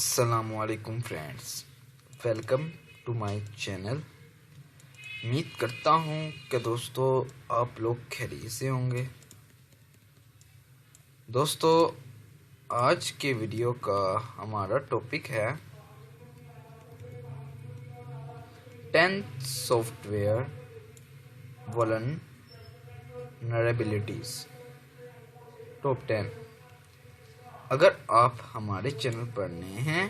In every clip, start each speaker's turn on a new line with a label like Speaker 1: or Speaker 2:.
Speaker 1: अस्सलामुअलैकुम friends, welcome to my channel. उम्मीद करता हूँ कि दोस्तों आप लोग खैरियत से होंगे। दोस्तों आज के वीडियो का हमारा टॉपिक है 10 सॉफ्टवेयर वल्नरेबिलिटीज टॉप 10। अगर आप हमारे चैनल पर नए हैं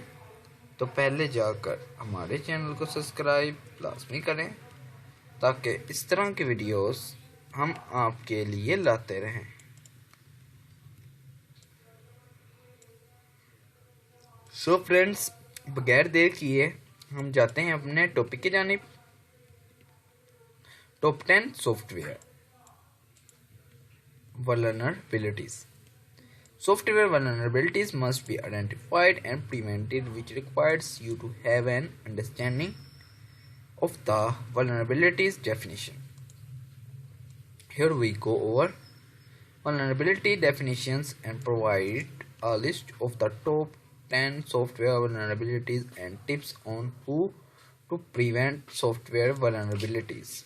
Speaker 1: तो पहले जाकर हमारे चैनल को सब्सक्राइब लाजमी करें ताकि इस तरह के वीडियोस हम आपके लिए लाते रहें। सो फ्रेंड्स, बगैर देर किए हम जाते हैं अपने टॉपिक की जानिब। Top 10 software vulnerabilities. Software vulnerabilities must be identified and prevented, which requires you to have an understanding of the vulnerabilities definition. Here we go over vulnerability definitions and provide a list of the top 10 software vulnerabilities and tips on how to prevent software vulnerabilities.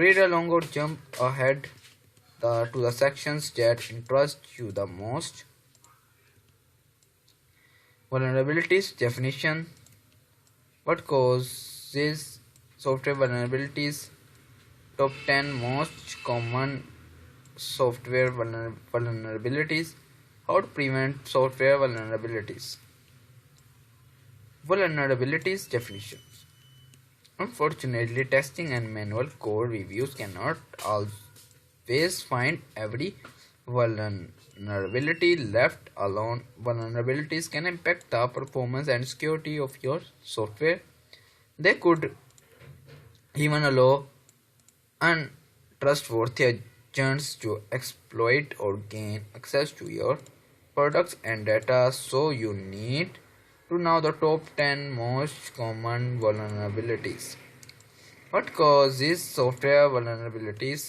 Speaker 1: Read along or jump ahead to the sections that interest you the most. Vulnerabilities definition. What causes software vulnerabilities? Top 10 most common software vulnerabilities. How to prevent software vulnerabilities. Vulnerabilities definitions. Unfortunately, testing and manual code reviews cannot always find every vulnerability. Left alone, vulnerabilities can impact the performance and security of your software. They could even allow untrustworthy agents to exploit or gain access to your products and data. So you need to know the top 10 most common vulnerabilities. What causes software vulnerabilities?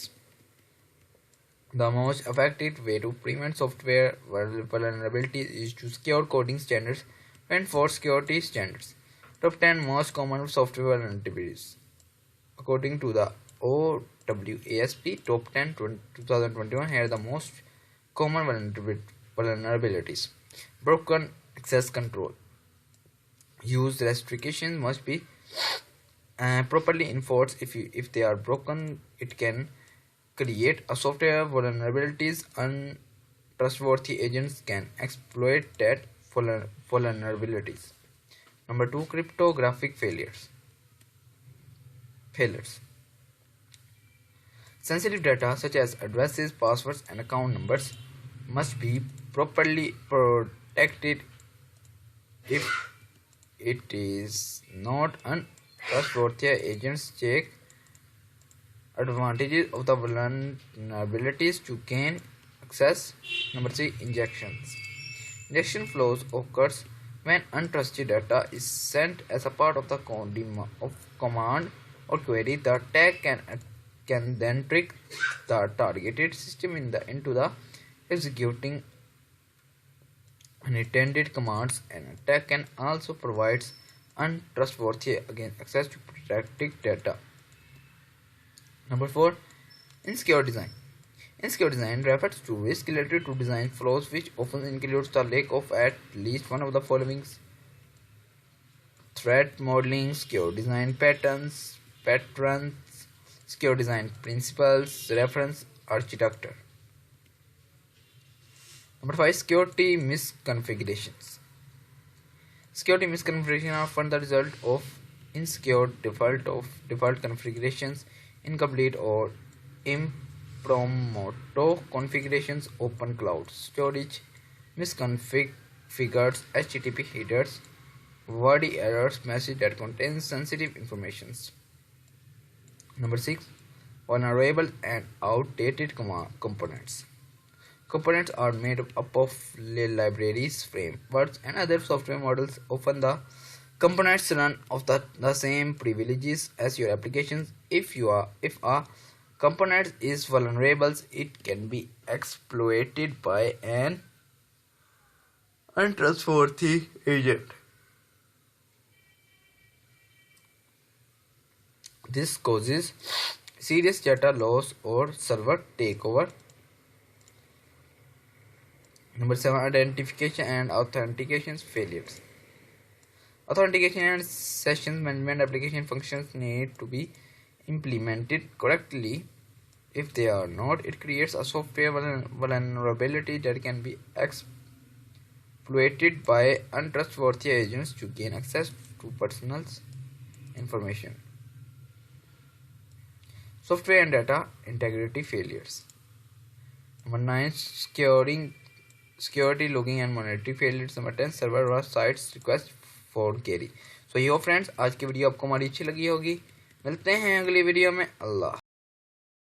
Speaker 1: The most effective way to prevent software vulnerabilities is to secure coding standards and enforce security standards. Top 10 most common software vulnerabilities. According to the OWASP Top 10 2021, here are the most common vulnerabilities. Broken access control. Use restrictions must be properly enforced. If they are broken, it can create a software vulnerabilities. Untrustworthy agents can exploit that vulnerabilities. Number 2, cryptographic failures. Sensitive data such as addresses, passwords, and account numbers must be properly protected. If it is not, untrustworthy agents take advantages of the vulnerabilities to gain access. Number 3, injections. Injection flows occurs when untrusted data is sent as a part of the command or query. The attack can then trick the targeted system into the executing unintended commands. An attack can also provide untrustworthy access to protected data. Number 4, insecure design. Insecure design refers to risk related to design flaws, which often includes the lack of at least one of the following: threat modeling, secure design patterns, secure design principles, reference architecture. Number 5, security misconfigurations. Security misconfigurations are often the result of insecure default configurations, incomplete or impromptu configurations, open cloud storage, misconfigured HTTP headers, wordy errors, message that contains sensitive information. Number 6, vulnerable and outdated components. Components are made up of libraries, frameworks, and other software models. Often the components run of the same privileges as your applications. If a component is vulnerable, it can be exploited by an untrustworthy agent. This causes serious data loss or server takeover. Number 7, identification and authentication failures. Authentication and session management application functions need to be implemented correctly. If they are not, it creates a software vulnerability that can be exploited by untrustworthy agents to gain access to personal information. Software and data integrity failures. Number 9, security logging and monitoring failures. Number 10, server sites request for query. So yo friends, आज की video आपको हमारी अच्छी लगी होगी। मिलते हैं अगली वीडियो में। अल्लाह।